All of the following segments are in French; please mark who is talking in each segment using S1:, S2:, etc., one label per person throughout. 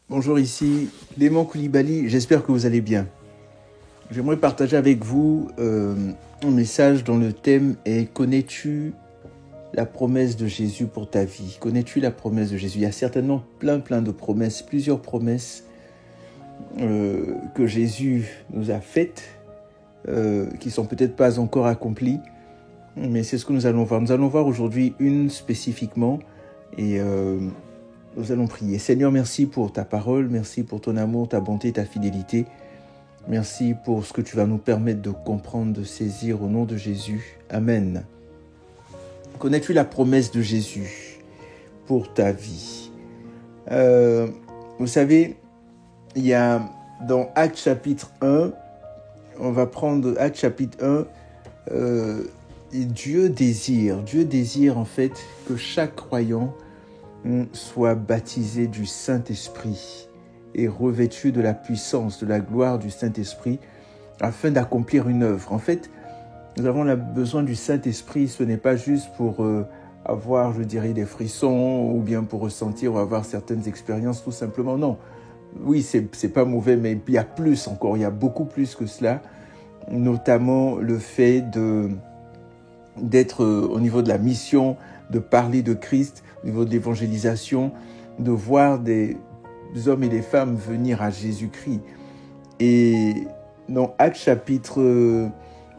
S1: Bonjour, ici Clément Koulibaly, j'espère que vous allez bien. J'aimerais partager avec vous un message dont le thème est « Connais-tu la promesse de Jésus pour ta vie ?» Connais-tu la promesse de Jésus? Il y a certainement plein de promesses, plusieurs promesses que Jésus nous a faites, qui sont peut-être pas encore accomplies, mais c'est ce que nous allons voir. Nous allons voir aujourd'hui une spécifiquement et nous allons prier. Seigneur, merci pour ta parole, merci pour ton amour, ta bonté, ta fidélité. Merci pour ce que tu vas nous permettre de comprendre, de saisir au nom de Jésus. Amen. Connais-tu la promesse de Jésus pour ta vie? Vous savez, il y a dans Actes chapitre 1, on va prendre Actes chapitre 1, Dieu désire en fait que chaque croyant soit baptisé du Saint-Esprit et revêtu de la puissance, de la gloire du Saint-Esprit afin d'accomplir une œuvre. En fait, nous avons besoin du Saint-Esprit, ce n'est pas juste pour avoir, des frissons ou bien pour ressentir ou avoir certaines expériences tout simplement. Non, oui, c'est pas mauvais, mais il y a plus encore, il y a beaucoup plus que cela, notamment le fait d'être au niveau de la mission, de parler de Christ, au niveau de l'évangélisation, de voir des hommes et des femmes venir à Jésus-Christ. Et dans Actes chapitre,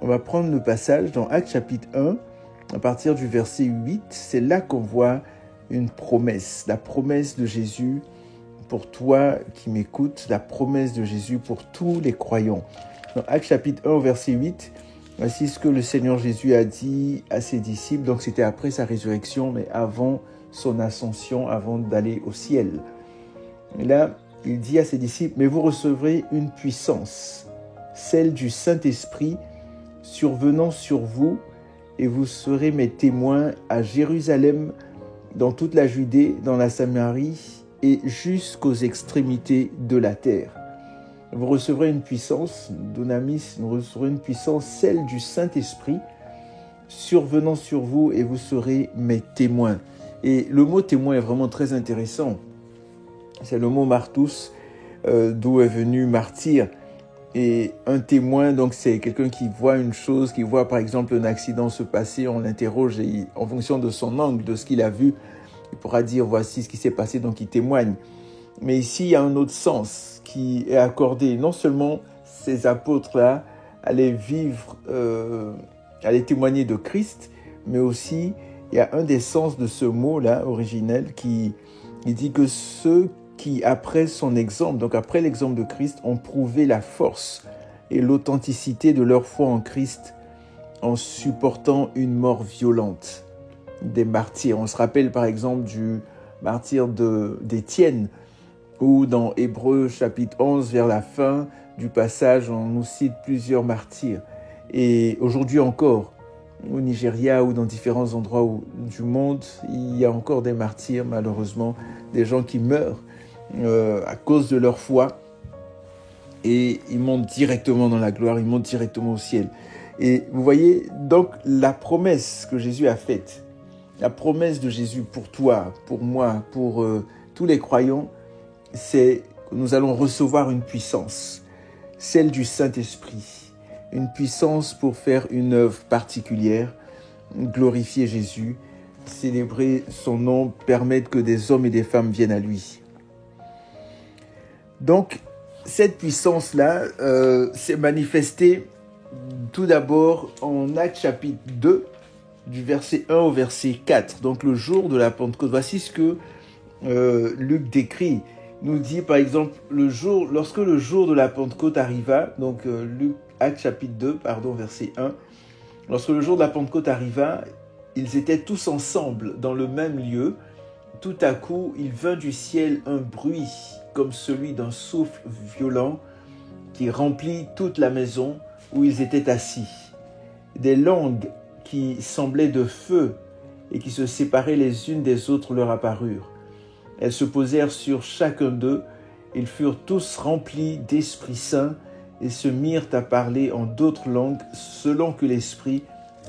S1: on va prendre le passage dans Actes chapitre 1, à partir du verset 8, c'est là qu'on voit une promesse, la promesse de Jésus pour toi qui m'écoutes, la promesse de Jésus pour tous les croyants. Dans Actes chapitre 1, verset 8, voici ce que le Seigneur Jésus a dit à ses disciples. Donc c'était après sa résurrection, mais avant son ascension, avant d'aller au ciel. Et là, il dit à ses disciples, « Mais vous recevrez une puissance, celle du Saint-Esprit, survenant sur vous, et vous serez mes témoins à Jérusalem, dans toute la Judée, dans la Samarie, et jusqu'aux extrémités de la terre. » Vous recevrez une puissance, Dunamis, vous recevrez une puissance, celle du Saint-Esprit, survenant sur vous, et vous serez mes témoins. Et le mot témoin est vraiment très intéressant. C'est le mot martus, d'où est venu martyr. Et un témoin, donc c'est quelqu'un qui voit une chose, qui voit par exemple un accident se passer, on l'interroge et en fonction de son angle, de ce qu'il a vu, il pourra dire voici ce qui s'est passé, donc il témoigne. Mais ici, il y a un autre sens qui est accordé. Non seulement ces apôtres-là allaient vivre, allaient témoigner de Christ, mais aussi il y a un des sens de ce mot-là originel qui dit que ceux qui, après son exemple, donc après l'exemple de Christ, ont prouvé la force et l'authenticité de leur foi en Christ en supportant une mort violente, des martyrs. On se rappelle par exemple du martyr d'Étienne, où dans Hébreux chapitre 11, vers la fin du passage, on nous cite plusieurs martyrs. Et aujourd'hui encore, au Nigeria ou dans différents endroits du monde, il y a encore des martyrs, malheureusement, des gens qui meurent à cause de leur foi et ils montent directement dans la gloire, ils montent directement au ciel. Et vous voyez, donc la promesse que Jésus a faite, la promesse de Jésus pour toi, pour moi, pour tous les croyants, c'est que nous allons recevoir une puissance, celle du Saint-Esprit, une puissance pour faire une œuvre particulière, glorifier Jésus, célébrer son nom, permettre que des hommes et des femmes viennent à lui. Donc, cette puissance-là s'est manifestée tout d'abord en Actes chapitre 2, du verset 1 au verset 4, donc le jour de la Pentecôte. Voici ce que Luc décrit. Nous dit par exemple, lorsque le jour de la Pentecôte arriva, donc Actes chapitre 2, verset 1, lorsque le jour de la Pentecôte arriva, ils étaient tous ensemble dans le même lieu. Tout à coup, il vint du ciel un bruit comme celui d'un souffle violent qui remplit toute la maison où ils étaient assis. Des langues qui semblaient de feu et qui se séparaient les unes des autres leur apparurent. Elles se posèrent sur chacun d'eux. Ils furent tous remplis d'Esprit Saint et se mirent à parler en d'autres langues selon que l'Esprit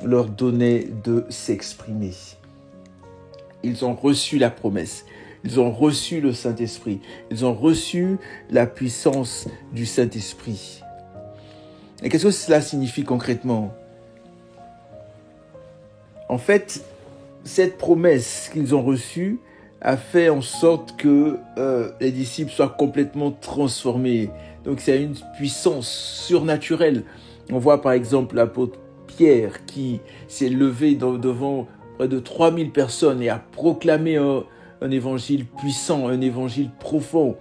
S1: leur donnait de s'exprimer. Ils ont reçu la promesse. Ils ont reçu le Saint-Esprit. Ils ont reçu la puissance du Saint-Esprit. Et qu'est-ce que cela signifie concrètement? En fait, cette promesse qu'ils ont reçue a fait en sorte que les disciples soient complètement transformés. Donc c'est une puissance surnaturelle. On voit par exemple l'apôtre Pierre qui s'est levé devant près de 3000 personnes et a proclamé un évangile puissant, un évangile profond.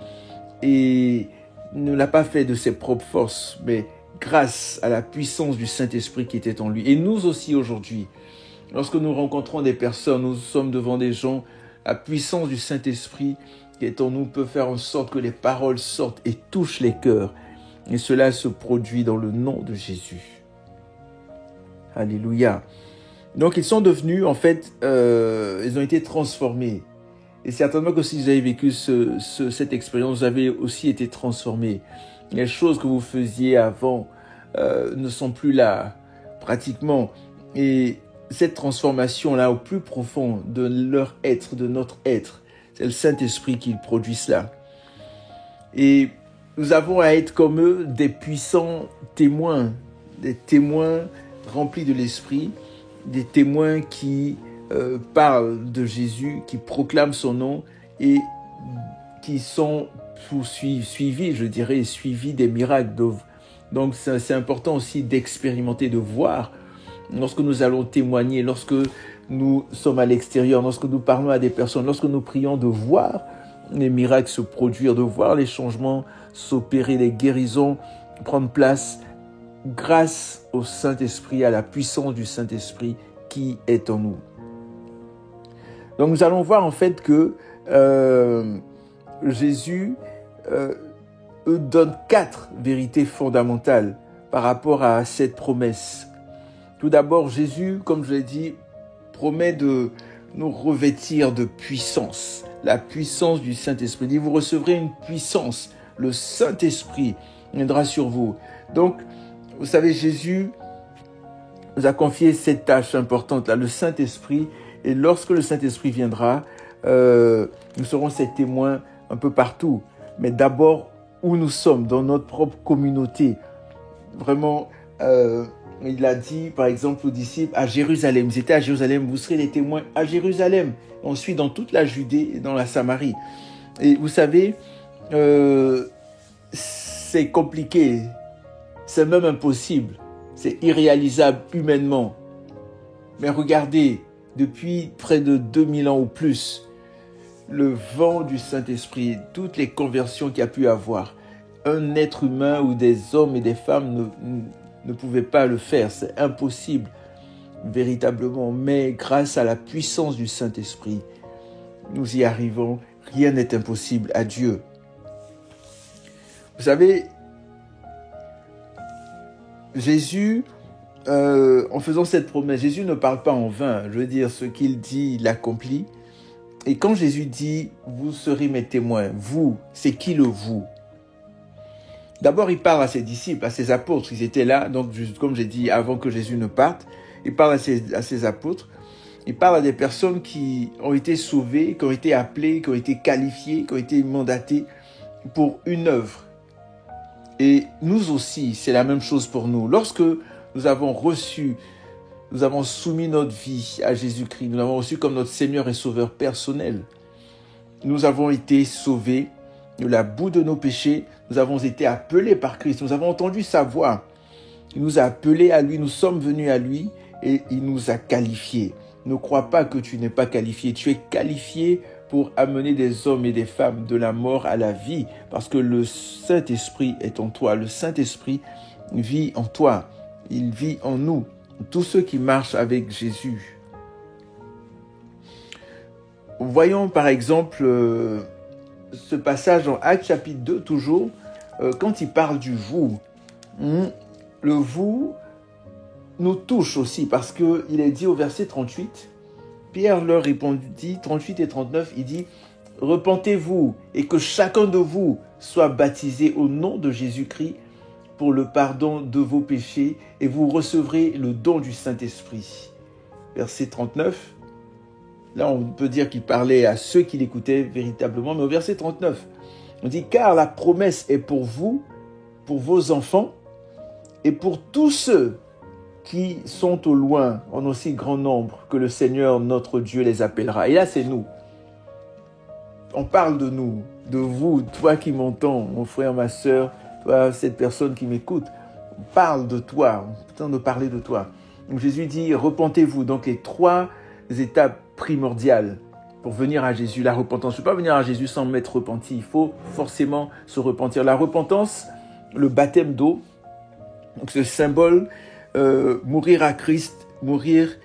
S1: Et ne l'a pas fait de ses propres forces, mais grâce à la puissance du Saint-Esprit qui était en lui. Et nous aussi aujourd'hui, lorsque nous rencontrons des personnes, nous sommes devant des gens, la puissance du Saint-Esprit qui est en nous peut faire en sorte que les paroles sortent et touchent les cœurs. Et cela se produit dans le nom de Jésus. Alléluia. Donc ils sont devenus, en fait, ils ont été transformés. Et certainement que si vous avez vécu cette expérience, vous avez aussi été transformés. Les choses que vous faisiez avant ne sont plus là, pratiquement. Et cette transformation-là, au plus profond de leur être, de notre être, c'est le Saint-Esprit qui produit cela. Et nous avons à être comme eux des puissants témoins, des témoins remplis de l'Esprit, des témoins qui parlent de Jésus, qui proclament son nom et qui sont suivis des miracles. Donc c'est important aussi d'expérimenter, de voir. Lorsque nous allons témoigner, lorsque nous sommes à l'extérieur, lorsque nous parlons à des personnes, lorsque nous prions, de voir les miracles se produire, de voir les changements s'opérer, les guérisons prendre place grâce au Saint-Esprit, à la puissance du Saint-Esprit qui est en nous. Donc nous allons voir en fait que Jésus donne 4 vérités fondamentales par rapport à cette promesse. Tout d'abord, Jésus, comme je l'ai dit, promet de nous revêtir de puissance, la puissance du Saint-Esprit. Il dit, vous recevrez une puissance, le Saint-Esprit viendra sur vous. Donc, vous savez, Jésus nous a confié cette tâche importante-là, le Saint-Esprit. Et lorsque le Saint-Esprit viendra, nous serons ses témoins un peu partout. Mais d'abord, où nous sommes, dans notre propre communauté. Vraiment, il a dit, par exemple, aux disciples, à Jérusalem. Ils étaient à Jérusalem, vous serez les témoins à Jérusalem. Ensuite, dans toute la Judée et dans la Samarie. Et vous savez, c'est compliqué. C'est même impossible. C'est irréalisable humainement. Mais regardez, depuis près de 2000 ans ou plus, le vent du Saint-Esprit, toutes les conversions qu'il y a pu avoir, un être humain ou des hommes et des femmes ne pouvaient pas le faire. C'est impossible, véritablement. Mais grâce à la puissance du Saint-Esprit, nous y arrivons. Rien n'est impossible à Dieu. Vous savez, Jésus, en faisant cette promesse, Jésus ne parle pas en vain. Je veux dire, ce qu'il dit, il l'accomplit. Et quand Jésus dit, vous serez mes témoins, vous, c'est qui le vous? D'abord, il parle à ses disciples, à ses apôtres. Ils étaient là, donc comme j'ai dit, avant que Jésus ne parte, il parle à ses apôtres. Il parle à des personnes qui ont été sauvées, qui ont été appelées, qui ont été qualifiées, qui ont été mandatées pour une œuvre. Et nous aussi, c'est la même chose pour nous. Lorsque nous avons soumis notre vie à Jésus-Christ, nous l'avons reçu comme notre Seigneur et Sauveur personnel. Nous avons été sauvés de la boue de nos péchés. Nous avons été appelés par Christ. Nous avons entendu sa voix. Il nous a appelés à lui. Nous sommes venus à lui et il nous a qualifiés. Ne crois pas que tu n'es pas qualifié. Tu es qualifié pour amener des hommes et des femmes de la mort à la vie parce que le Saint-Esprit est en toi. Le Saint-Esprit vit en toi. Il vit en nous. Tous ceux qui marchent avec Jésus. Voyons par exemple ce passage en Actes chapitre 2 toujours, quand il parle du vous. Le vous nous touche aussi parce qu'il est dit au verset 38, Pierre leur répondit, 38 et 39, il dit « Repentez-vous et que chacun de vous soit baptisé au nom de Jésus-Christ pour le pardon de vos péchés et vous recevrez le don du Saint-Esprit. » Verset 39. Là, on peut dire qu'il parlait à ceux qui l'écoutaient véritablement. Mais au verset 39, on dit « Car la promesse est pour vous, pour vos enfants, et pour tous ceux qui sont au loin, en aussi grand nombre que le Seigneur, notre Dieu, les appellera. » Et là, c'est nous. On parle de nous, de vous, toi qui m'entends, mon frère, ma sœur, toi, cette personne qui m'écoute. On parle de toi, on est en train de parler de toi. Donc Jésus dit, repentez-vous. Donc les 3 étapes primordiales pour venir à Jésus, la repentance. Je ne peux pas venir à Jésus sans m'être repenti. Il faut forcément se repentir. La repentance, le baptême d'eau, donc ce symbole, mourir à Christ, mourir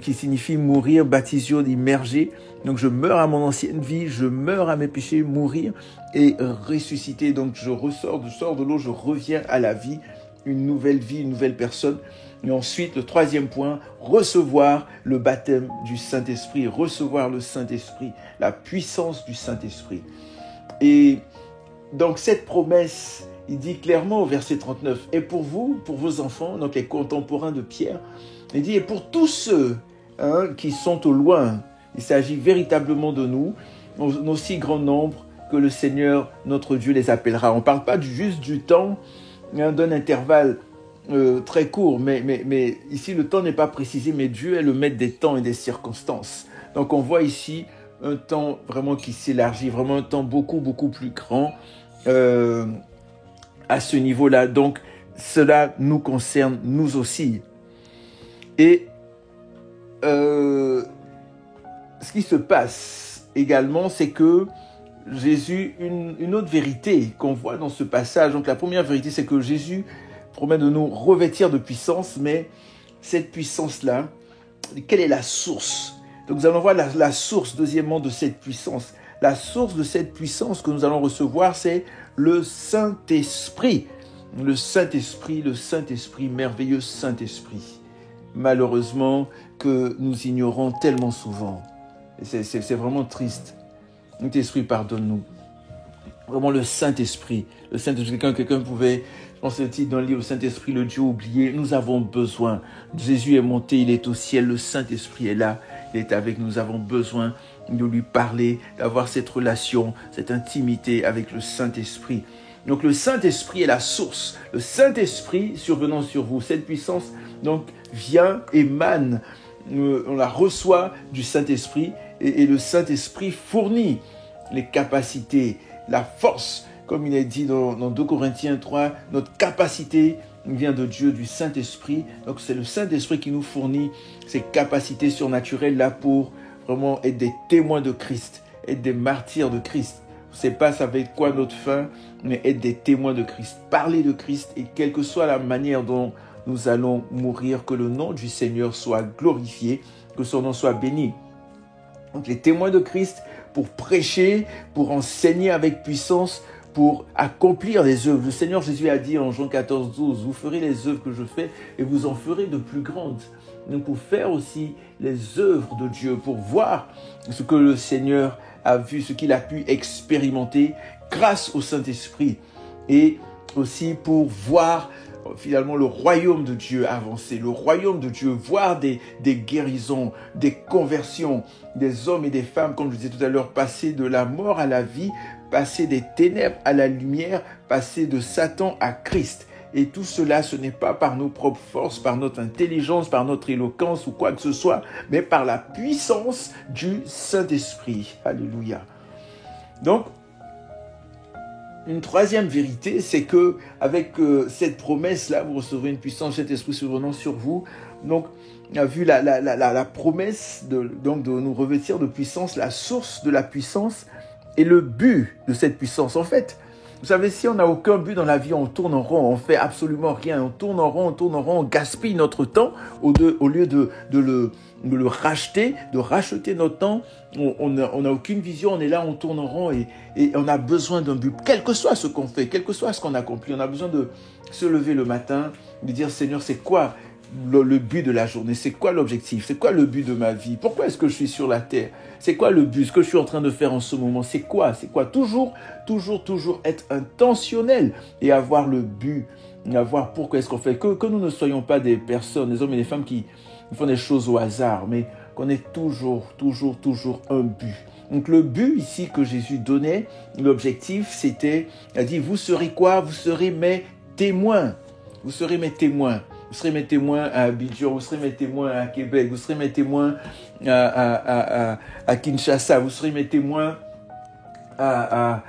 S1: qui signifie mourir, baptisio, immerger. Donc je meurs à mon ancienne vie, je meurs à mes péchés, mourir et ressusciter. Donc je sors de l'eau, je reviens à la vie, une nouvelle vie, une nouvelle personne. Et ensuite, le 3e point, recevoir le baptême du Saint-Esprit, recevoir le Saint-Esprit, la puissance du Saint-Esprit. Et donc cette promesse, il dit clairement au verset 39, et pour vous, pour vos enfants, donc les contemporains de Pierre, il dit, et pour tous ceux qui sont au loin, il s'agit véritablement de nous, en aussi grand nombre que le Seigneur, notre Dieu, les appellera. On ne parle pas juste du temps, d'un intervalle très court, mais ici le temps n'est pas précisé, mais Dieu est le maître des temps et des circonstances. Donc on voit ici un temps vraiment qui s'élargit, vraiment un temps beaucoup, beaucoup plus grand à ce niveau-là. Donc cela nous concerne, nous aussi. Et ce qui se passe également, c'est que Jésus, une autre vérité qu'on voit dans ce passage, donc la première vérité, c'est que Jésus promet de nous revêtir de puissance, mais cette puissance-là, quelle est la source? Donc nous allons voir la source, deuxièmement, de cette puissance. La source de cette puissance que nous allons recevoir, c'est le Saint-Esprit. Le Saint-Esprit, merveilleux Saint-Esprit. Malheureusement, que nous ignorons tellement souvent. C'est vraiment triste. Saint-Esprit, pardonne-nous. Vraiment le Saint-Esprit. Le Saint-Esprit, quelqu'un pouvait, je pense le titre d'un livre, le Saint-Esprit, le Dieu oublié. Nous avons besoin. Jésus est monté, il est au ciel. Le Saint-Esprit est là, il est avec nous. Nous avons besoin de lui parler, d'avoir cette relation, cette intimité avec le Saint-Esprit. Donc le Saint-Esprit est la source. Le Saint-Esprit survenant sur vous, cette puissance donc vient, émane, on la reçoit du Saint-Esprit et le Saint-Esprit fournit les capacités, la force, comme il est dit dans 2 Corinthiens 3, notre capacité vient de Dieu, du Saint-Esprit. Donc c'est le Saint-Esprit qui nous fournit ces capacités surnaturelles là pour vraiment être des témoins de Christ, être des martyrs de Christ. On ne sait pas ça va être quoi notre fin, mais être des témoins de Christ, parler de Christ et quelle que soit la manière dont nous allons mourir, que le nom du Seigneur soit glorifié, que son nom soit béni. Donc les témoins de Christ pour prêcher, pour enseigner avec puissance, pour accomplir les œuvres. Le Seigneur Jésus a dit en Jean 14, 12, vous ferez les œuvres que je fais et vous en ferez de plus grandes. Donc pour faire aussi les œuvres de Dieu, pour voir ce que le Seigneur a vu, ce qu'il a pu expérimenter grâce au Saint-Esprit et aussi pour voir finalement le royaume de Dieu avancer, le royaume de Dieu, voir des guérisons, des conversions, des hommes et des femmes, comme je disais tout à l'heure, passer de la mort à la vie, passer des ténèbres à la lumière, passer de Satan à Christ. Et tout cela, ce n'est pas par nos propres forces, par notre intelligence, par notre éloquence ou quoi que ce soit, mais par la puissance du Saint-Esprit. Alléluia. Donc, une troisième vérité, c'est que avec cette promesse-là, vous recevrez une puissance, cet esprit survenant sur vous. Donc, on a vu la promesse de nous revêtir de puissance, la source de la puissance et le but de cette puissance. En fait, vous savez, si on n'a aucun but dans la vie, on tourne en rond, on fait absolument rien, on tourne en rond, on gaspille notre temps au lieu de le racheter, de racheter notre temps. On n'a aucune vision, on est là, on tourne en rond et on a besoin d'un but. Quel que soit ce qu'on fait, quel que soit ce qu'on accomplit, on a besoin de se lever le matin, de dire Seigneur, c'est quoi le but de la journée? C'est quoi l'objectif? C'est quoi le but de ma vie? Pourquoi est-ce que je suis sur la terre? C'est quoi le but? Ce que je suis en train de faire en ce moment, c'est quoi? Toujours être intentionnel et avoir le but, avoir pourquoi est-ce qu'on fait. Que nous ne soyons pas des personnes, des hommes et des femmes qui font des choses au hasard, mais qu'on ait toujours un but. Donc le but ici que Jésus donnait, l'objectif, c'était, il a dit, vous serez quoi? Vous serez mes témoins. Vous serez mes témoins. Vous serez mes témoins à Abidjan, vous serez mes témoins à Québec, vous serez mes témoins à Kinshasa, vous serez mes témoins à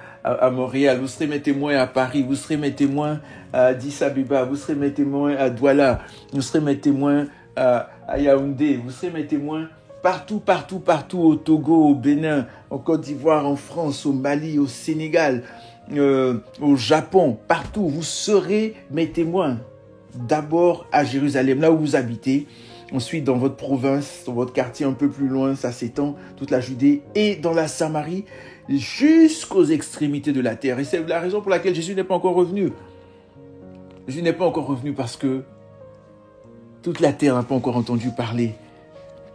S1: Montréal, vous serez mes témoins à Paris, vous serez mes témoins à Addis Abeba, vous serez mes témoins à Douala, vous serez mes témoins à Yaoundé, vous serez mes témoins partout, au Togo, au Bénin, en Côte d'Ivoire, en France, au Mali, au Sénégal, au Japon, partout, vous serez mes témoins. D'abord à Jérusalem, là où vous habitez, ensuite dans votre province, dans votre quartier un peu plus loin, ça s'étend, toute la Judée, et dans la Samarie, jusqu'aux extrémités de la terre. Et c'est la raison pour laquelle Jésus n'est pas encore revenu. Jésus n'est pas encore revenu parce que toute la terre n'a pas encore entendu parler.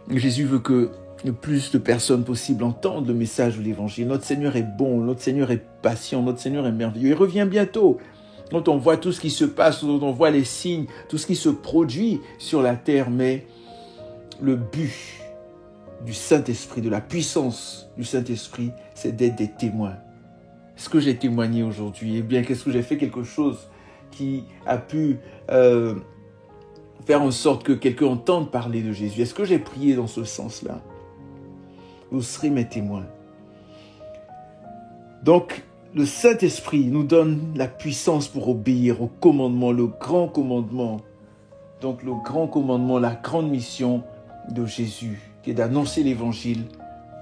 S1: Jésus veut que le plus de personnes possible entendent le message de l'Évangile. Notre Seigneur est bon, notre Seigneur est patient, notre Seigneur est merveilleux. Il revient bientôt. Quand on voit tout ce qui se passe, quand on voit les signes, tout ce qui se produit sur la terre, mais le but du Saint-Esprit, de la puissance du Saint-Esprit, c'est d'être des témoins. Est-ce que j'ai témoigné aujourd'hui? Eh bien, qu'est-ce que j'ai fait quelque chose qui a pu faire en sorte que quelqu'un entende parler de Jésus? Est-ce que j'ai prié dans ce sens-là? Vous serez mes témoins. Donc, le Saint-Esprit nous donne la puissance pour obéir au commandement, le grand commandement. Donc le grand commandement, la grande mission de Jésus, qui est d'annoncer l'Évangile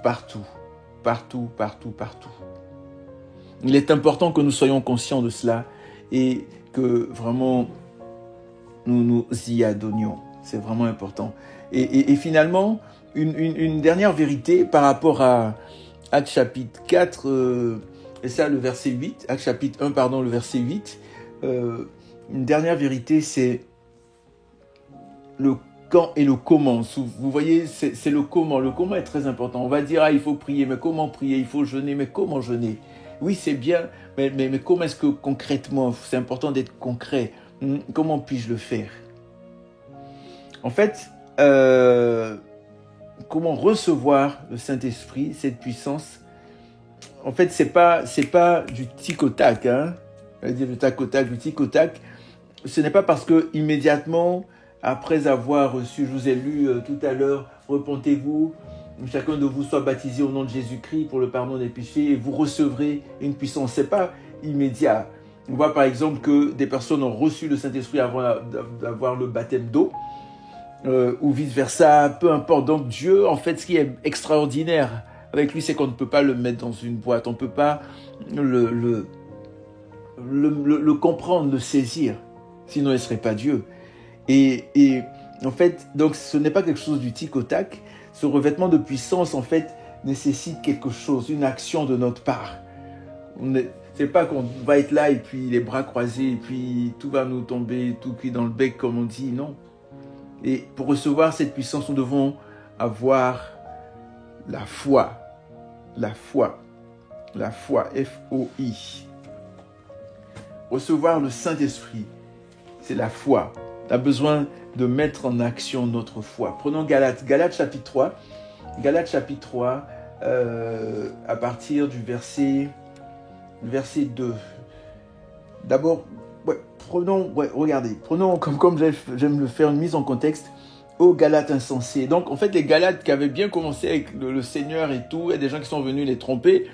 S1: partout. Il est important que nous soyons conscients de cela et que vraiment nous nous y adonnions. C'est vraiment important. Et finalement, une dernière vérité par rapport à Actes chapitre 4, et ça, le verset 8, Actes chapitre 1, le verset 8, une dernière vérité, c'est le quand et le comment. Vous voyez, c'est le comment. Le comment est très important. On va dire, il faut prier, mais comment prier? Il faut jeûner, mais comment jeûner? Oui, c'est bien, mais comment est-ce que concrètement, c'est important d'être concret. Comment puis-je le faire? En fait, comment recevoir le Saint-Esprit, cette puissance? En fait, c'est pas du tic au tac, hein. Je veux dire du tac au tac, du tic au tac. Ce n'est pas parce que immédiatement, après avoir reçu, je vous ai lu tout à l'heure, repentez-vous, chacun de vous soit baptisé au nom de Jésus-Christ pour le pardon des péchés et vous recevrez une puissance. C'est pas immédiat. On voit par exemple que des personnes ont reçu le Saint-Esprit avant d'avoir le baptême d'eau, ou vice-versa, peu importe. Donc Dieu, en fait, ce qui est extraordinaire avec lui, c'est qu'on ne peut pas le mettre dans une boîte, on ne peut pas le comprendre, le saisir, sinon il ne serait pas Dieu. Et en fait, donc ce n'est pas quelque chose du tic au tac. Ce revêtement de puissance, en fait, nécessite quelque chose, une action de notre part. C'est pas qu'on va être là et puis les bras croisés et puis tout va nous tomber tout cuit dans le bec comme on dit, non. Et pour recevoir cette puissance, nous devons avoir la foi, F-O-I. Recevoir le Saint-Esprit, c'est la foi. On a besoin de mettre en action notre foi. Prenons Galates chapitre 3, à partir du verset 2. D'abord, prenons comme j'aime le faire, une mise en contexte. Aux Galates insensés. Donc, en fait, les Galates qui avaient bien commencé avec le Seigneur et tout, il y a des gens qui sont venus les tromper,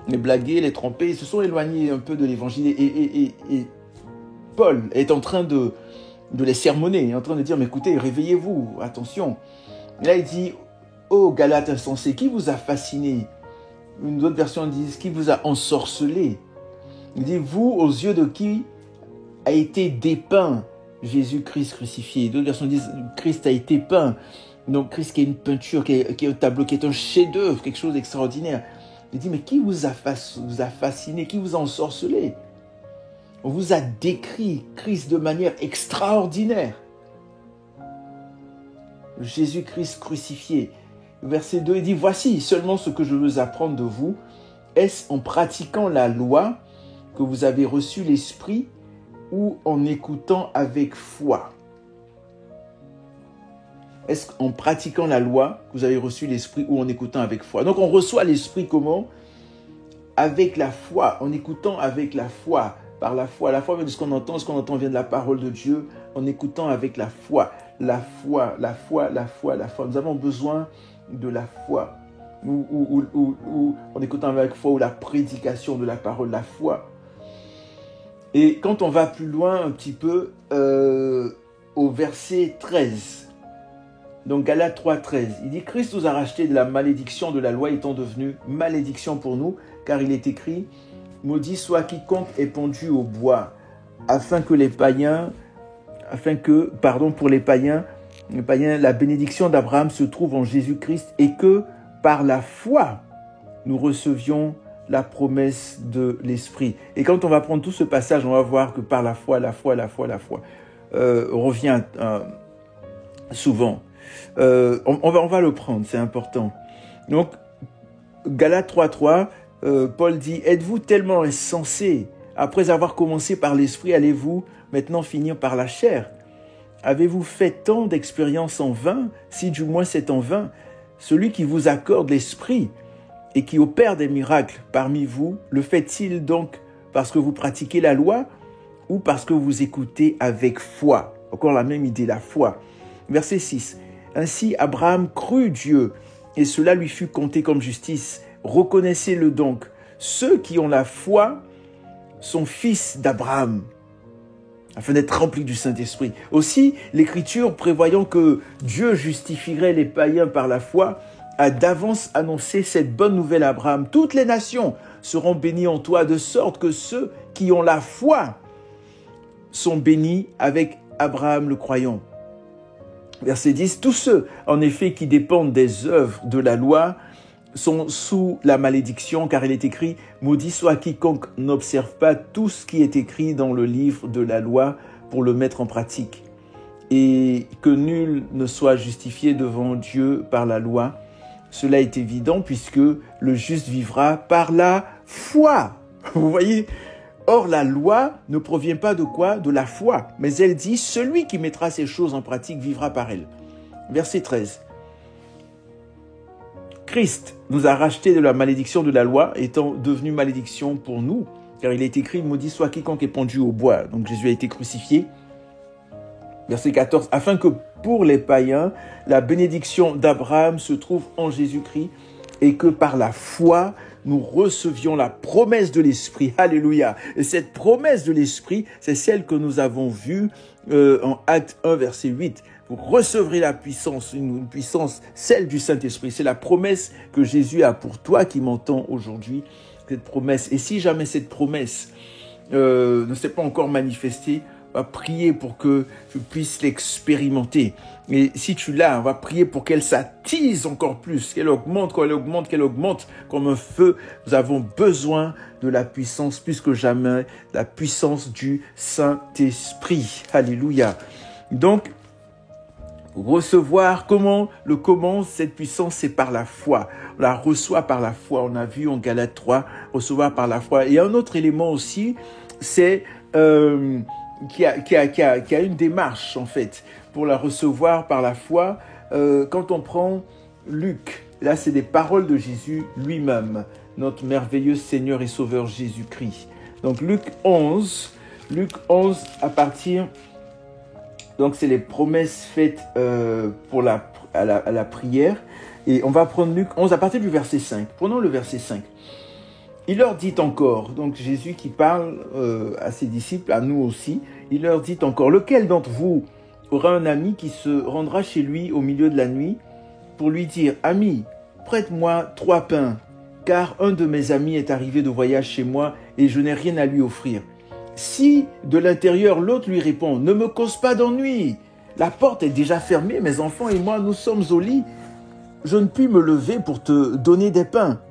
S1: les blaguer, les tromper, ils se sont éloignés un peu de l'évangile. Et Paul est en train de les sermonner, en train de dire, mais écoutez, réveillez-vous, attention. Et là, il dit, ô Galates insensés, qui vous a fasciné? Une autre version dit, qui vous a ensorcelé? Il dit, vous, aux yeux de qui a été dépeint Jésus-Christ crucifié. D'autres versions disent Christ a été peint. Donc Christ qui est une peinture, qui est un tableau, qui est un chef-d'œuvre, quelque chose d'extraordinaire. Il dit, mais qui vous a fasciné? Qui vous a ensorcelé? On vous a décrit Christ de manière extraordinaire. Jésus-Christ crucifié. Verset 2, il dit, voici seulement ce que je veux apprendre de vous. Est-ce en pratiquant la loi que vous avez reçu l'Esprit ou en écoutant avec foi? Est-ce qu'en pratiquant la loi, vous avez reçu l'Esprit ou en écoutant avec foi? Donc on reçoit l'Esprit comment? Avec la foi, en écoutant avec la foi. Par la foi vient de ce qu'on entend vient de la parole de Dieu, en écoutant avec la foi. La foi. Nous avons besoin de la foi. Ou en écoutant avec foi, ou la prédication de la parole, la foi. Et quand on va plus loin un petit peu, au verset 13, donc Galates 3, 13, il dit « Christ nous a rachetés de la malédiction de la loi étant devenu malédiction pour nous, car il est écrit « Maudit soit quiconque est pendu au bois, pour les païens, la bénédiction d'Abraham se trouve en Jésus-Christ et que par la foi, nous recevions la promesse de l'Esprit. » Et quand on va prendre tout ce passage, on va voir que par la foi revient souvent. On va le prendre, c'est important. Donc, Galates 3.3, Paul dit, « Êtes-vous tellement insensés? Après avoir commencé par l'Esprit, allez-vous maintenant finir par la chair? Avez-vous fait tant d'expériences en vain, si du moins c'est en vain? Celui qui vous accorde l'Esprit et qui opère des miracles parmi vous, le fait-il donc parce que vous pratiquez la loi ou parce que vous écoutez avec foi? » Encore la même idée, la foi. Verset 6. « Ainsi Abraham crut Dieu et cela lui fut compté comme justice. Reconnaissez-le donc. Ceux qui ont la foi sont fils d'Abraham, afin d'être remplis du Saint-Esprit. » Aussi, l'Écriture, prévoyant que Dieu justifierait les païens par la foi, a d'avance annoncé cette bonne nouvelle à Abraham. « Toutes les nations seront bénies en toi, de sorte que ceux qui ont la foi sont bénis avec Abraham le croyant. » Verset 10. « Tous ceux, en effet, qui dépendent des œuvres de la loi sont sous la malédiction, car il est écrit « Maudit soit quiconque n'observe pas tout ce qui est écrit dans le livre de la loi pour le mettre en pratique. Et que nul ne soit justifié devant Dieu par la loi. Cela est évident puisque le juste vivra par la foi. » Vous voyez ? Or, la loi ne provient pas de quoi? De la foi. Mais elle dit « Celui qui mettra ces choses en pratique vivra par elle. » Verset 13. Christ nous a rachetés de la malédiction de la loi, étant devenu malédiction pour nous, car il est écrit « Maudit soit quiconque est pendu au bois ». Donc Jésus a été crucifié. Verset 14. « Afin que pour les païens, la bénédiction d'Abraham se trouve en Jésus-Christ et que par la foi, nous recevions la promesse de l'Esprit. » Alléluia. Et cette promesse de l'Esprit, c'est celle que nous avons vue en Acte 1, verset 8. Vous recevrez la puissance, une puissance, celle du Saint-Esprit. C'est la promesse que Jésus a pour toi qui m'entends aujourd'hui, cette promesse. Et si jamais cette promesse ne s'est pas encore manifestée, on va prier pour que tu puisses l'expérimenter. Et si tu l'as, on va prier pour qu'elle s'attise encore plus, qu'elle augmente comme un feu. Nous avons besoin de la puissance plus que jamais, la puissance du Saint-Esprit. Alléluia. Donc, recevoir, comment cette puissance, c'est par la foi. On la reçoit par la foi. On a vu en Galates 3, recevoir par la foi. Et un autre élément aussi, c'est qui a une démarche en fait pour la recevoir par la foi. Quand on prend Luc, là c'est des paroles de Jésus lui-même, notre merveilleux Seigneur et Sauveur Jésus-Christ. Donc Luc 11 à partir, donc c'est les promesses faites à la prière, et on va prendre Luc 11 à partir du verset 5. Prenons le verset 5. Il leur dit encore, donc Jésus qui parle à ses disciples, à nous aussi, il leur dit encore, « Lequel d'entre vous aura un ami qui se rendra chez lui au milieu de la nuit pour lui dire, « Ami, prête-moi 3 pains, car un de mes amis est arrivé de voyage chez moi et je n'ai rien à lui offrir. » Si de l'intérieur l'autre lui répond, « Ne me cause pas d'ennui, la porte est déjà fermée, mes enfants et moi nous sommes au lit, je ne puis me lever pour te donner des pains. »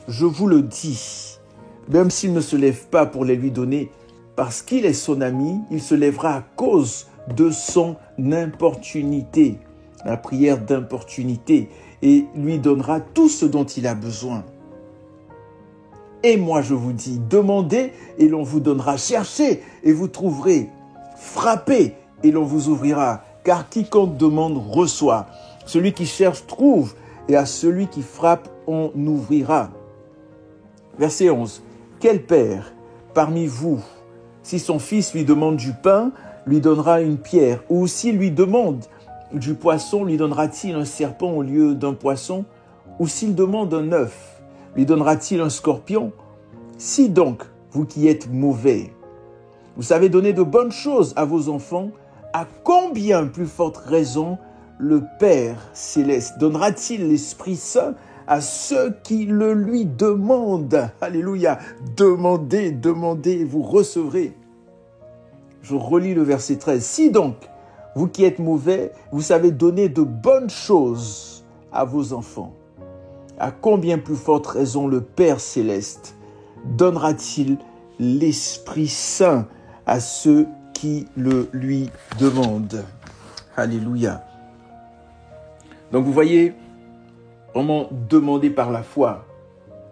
S1: Je vous le dis, même s'il ne se lève pas pour les lui donner, parce qu'il est son ami, il se lèvera à cause de son importunité, la prière d'importunité, et lui donnera tout ce dont il a besoin. Et moi je vous dis, demandez et l'on vous donnera, cherchez et vous trouverez, frappez et l'on vous ouvrira, car quiconque demande reçoit. Celui qui cherche trouve, et à celui qui frappe, on ouvrira. Verset 11. Quel père parmi vous, si son fils lui demande du pain, lui donnera une pierre? Ou s'il lui demande du poisson, lui donnera-t-il un serpent au lieu d'un poisson? Ou s'il demande un œuf, lui donnera-t-il un scorpion? Si donc, vous qui êtes mauvais, vous savez donner de bonnes choses à vos enfants, à combien plus forte raison le Père céleste donnera-t-il l'Esprit Saint à ceux qui le lui demandent? Alléluia. Demandez, demandez, vous recevrez. Je relis le verset 13. Si donc, vous qui êtes mauvais, vous savez donner de bonnes choses à vos enfants, à combien plus forte raison le Père céleste donnera-t-il l'Esprit Saint à ceux qui le lui demandent? Alléluia. Donc vous voyez, vraiment demandez par la foi.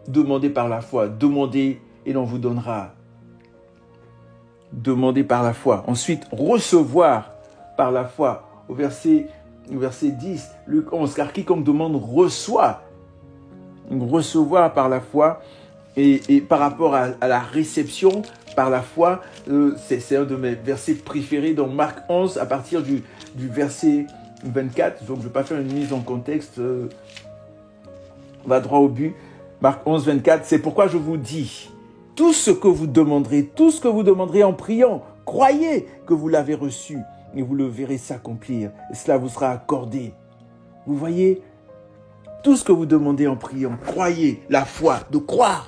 S1: Demandez par la foi. Demandez et l'on vous donnera. Demandez par la foi. Ensuite, recevoir par la foi. Au verset 10, Luc 11, car quiconque demande reçoit. Recevoir par la foi. Et par rapport à la réception par la foi, c'est un de mes versets préférés dans Marc 11 à partir du verset 24. Donc je ne vais pas faire une mise en contexte, on va droit au but. Marc 11, 24, c'est pourquoi je vous dis, tout ce que vous demanderez en priant, croyez que vous l'avez reçu et vous le verrez s'accomplir. Et cela vous sera accordé. Vous voyez, tout ce que vous demandez en priant, croyez, la foi, de croire.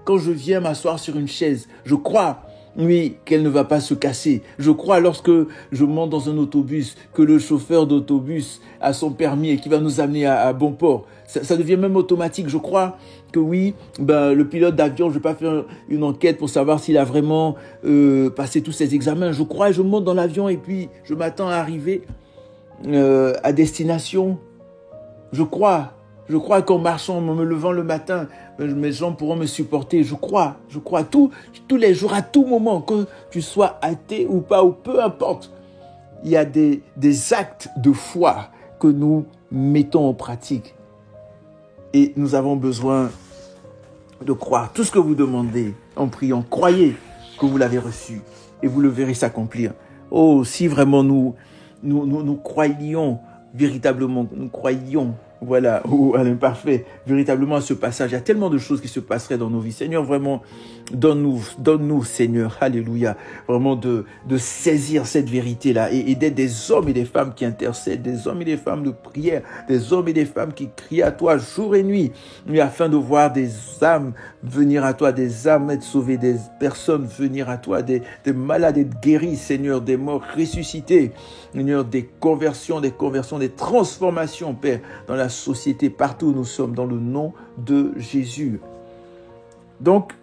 S1: Quand je viens m'asseoir sur une chaise, je crois, oui, qu'elle ne va pas se casser. Je crois lorsque je monte dans un autobus, que le chauffeur d'autobus a son permis et qui va nous amener à bon port. Ça devient même automatique. Je crois que oui, le pilote d'avion, je ne vais pas faire une enquête pour savoir s'il a vraiment passé tous ses examens. Je crois et je monte dans l'avion et puis je m'attends à arriver à destination. Je crois qu'en marchant, en me levant le matin, mes jambes pourront me supporter. Je crois. Tous les jours, à tout moment, que tu sois athée ou pas, ou peu importe, il y a des actes de foi que nous mettons en pratique. Et nous avons besoin de croire. Tout ce que vous demandez en priant, croyez que vous l'avez reçu et vous le verrez s'accomplir. Oh, si vraiment nous croyions véritablement, voilà, à l'imparfait, véritablement à ce passage. Il y a tellement de choses qui se passeraient dans nos vies. Seigneur, vraiment, donne-nous, Seigneur, alléluia, vraiment de saisir cette vérité-là et d'être des hommes et des femmes qui intercèdent, des hommes et des femmes de prière, des hommes et des femmes qui crient à toi jour et nuit, mais afin de voir des âmes venir à toi, des âmes être sauvées, des personnes venir à toi, des malades être guéris, Seigneur, des morts ressuscités, Seigneur, des conversions, des transformations, Père, dans la société, partout où nous sommes, dans le nom de Jésus. Donc,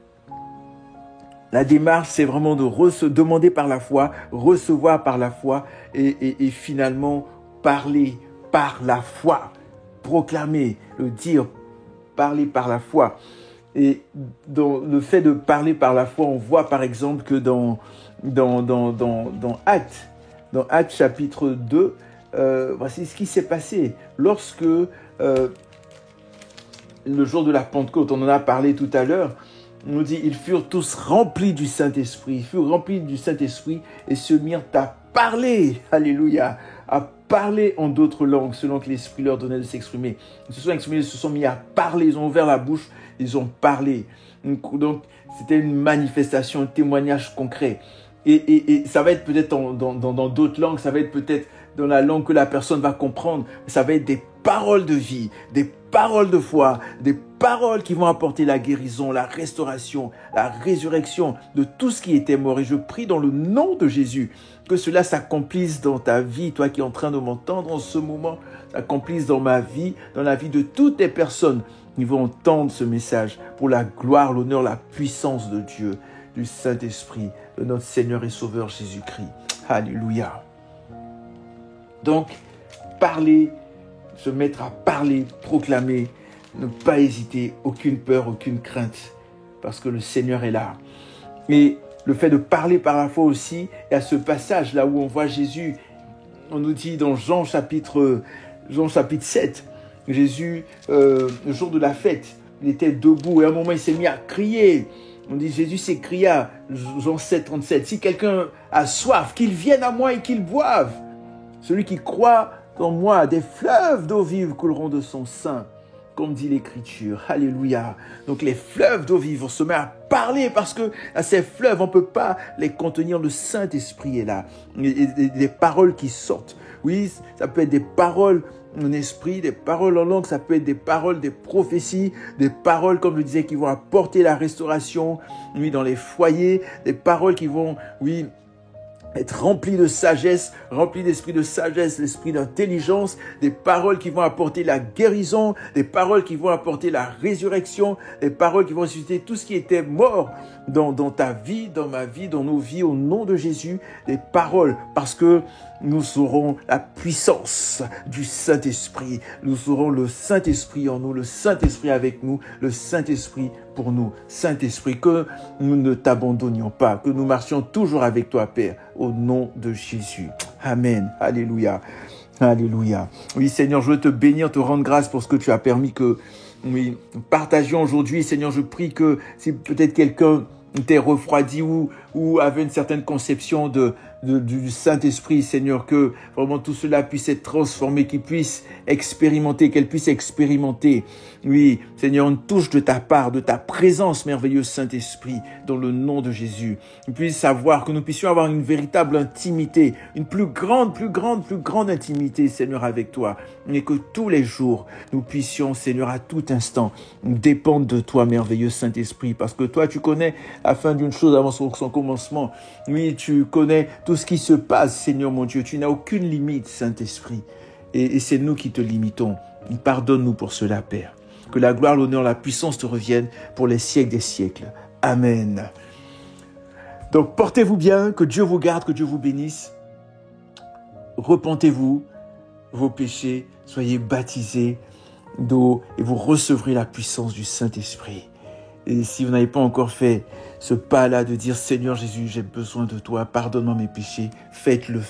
S1: la démarche, c'est vraiment de demander par la foi, recevoir par la foi et finalement parler par la foi, proclamer, le dire, parler par la foi. Et dans le fait de parler par la foi, on voit par exemple que dans Actes chapitre 2, voici ce qui s'est passé lorsque le jour de la Pentecôte, on en a parlé tout à l'heure, on nous dit, ils furent tous remplis du Saint-Esprit, et se mirent à parler, alléluia, à parler en d'autres langues, selon que l'Esprit leur donnait de s'exprimer. Ils se sont exprimés, ils se sont mis à parler, ils ont ouvert la bouche, ils ont parlé. Donc, c'était une manifestation, un témoignage concret. Et ça va être peut-être dans d'autres langues, ça va être peut-être dans la langue que la personne va comprendre. Ça va être des paroles de vie, des paroles de foi, des paroles qui vont apporter la guérison, la restauration, la résurrection de tout ce qui était mort. Et je prie dans le nom de Jésus que cela s'accomplisse dans ta vie, toi qui es en train de m'entendre en ce moment, s'accomplisse dans ma vie, dans la vie de toutes les personnes qui vont entendre ce message pour la gloire, l'honneur, la puissance de Dieu, du Saint-Esprit, de notre Seigneur et Sauveur Jésus-Christ. Alléluia. Donc, parler, se mettre à parler, proclamer, ne pas hésiter, aucune peur, aucune crainte, parce que le Seigneur est là. Et le fait de parler par la foi aussi, il y a ce passage là où on voit Jésus on nous dit dans Jean chapitre 7, Jésus, le jour de la fête, il était debout et à un moment il s'est mis à crier. On dit Jésus s'écria, Jean 7, 37, si quelqu'un a soif, qu'il vienne à moi et qu'il boive. Celui qui croit en moi, des fleuves d'eau vive couleront de son sein, comme dit l'Écriture. Alléluia. Donc les fleuves d'eau vive, on se met à parler parce que à ces fleuves, on ne peut pas les contenir. Le Saint-Esprit est là. Des paroles qui sortent. Oui, ça peut être des paroles en esprit, des paroles en langue, ça peut être des paroles, des prophéties, des paroles, comme je disais, qui vont apporter la restauration, oui, dans les foyers, des paroles qui vont, oui, être remplies de sagesse, remplies d'esprit de sagesse, l'esprit d'intelligence, des paroles qui vont apporter la guérison, des paroles qui vont apporter la résurrection, des paroles qui vont susciter tout ce qui était mort dans ta vie, dans ma vie, dans nos vies, au nom de Jésus, des paroles, parce que nous aurons la puissance du Saint-Esprit, nous aurons le Saint-Esprit en nous, le Saint-Esprit avec nous, le Saint-Esprit pour nous. Saint-Esprit, que nous ne t'abandonnions pas, que nous marchions toujours avec toi, Père, au nom de Jésus. Amen. Alléluia. Alléluia. Oui, Seigneur, je veux te bénir, te rendre grâce pour ce que tu as permis que nous partagions aujourd'hui. Seigneur, je prie que si peut-être quelqu'un était refroidi ou avait une certaine conception du Saint-Esprit, Seigneur, que vraiment tout cela puisse être transformé, qu'il puisse expérimenter, qu'elle puisse expérimenter, oui, Seigneur, une touche de ta part, de ta présence, merveilleux Saint-Esprit, dans le nom de Jésus. Nous puissions savoir, que nous puissions avoir une véritable intimité, une plus grande intimité, Seigneur, avec toi, et que tous les jours, nous puissions, Seigneur, à tout instant, dépendre de toi, merveilleux Saint-Esprit, parce que toi, tu connais la fin d'une chose avant son commencement. Oui, tu connais tout ce qui se passe, Seigneur mon Dieu. Tu n'as aucune limite, Saint-Esprit. Et c'est nous qui te limitons. Pardonne-nous pour cela, Père. Que la gloire, l'honneur, la puissance te reviennent pour les siècles des siècles. Amen. Donc, portez-vous bien, que Dieu vous garde, que Dieu vous bénisse. Repentez-vous, vos péchés, soyez baptisés d'eau et vous recevrez la puissance du Saint-Esprit. Et si vous n'avez pas encore fait ce pas-là de dire « Seigneur Jésus, j'ai besoin de toi, pardonne-moi mes péchés », faites-le.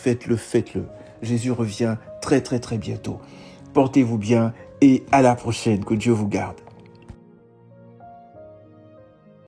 S1: Jésus revient très bientôt. Portez-vous bien et à la prochaine. Que Dieu vous garde.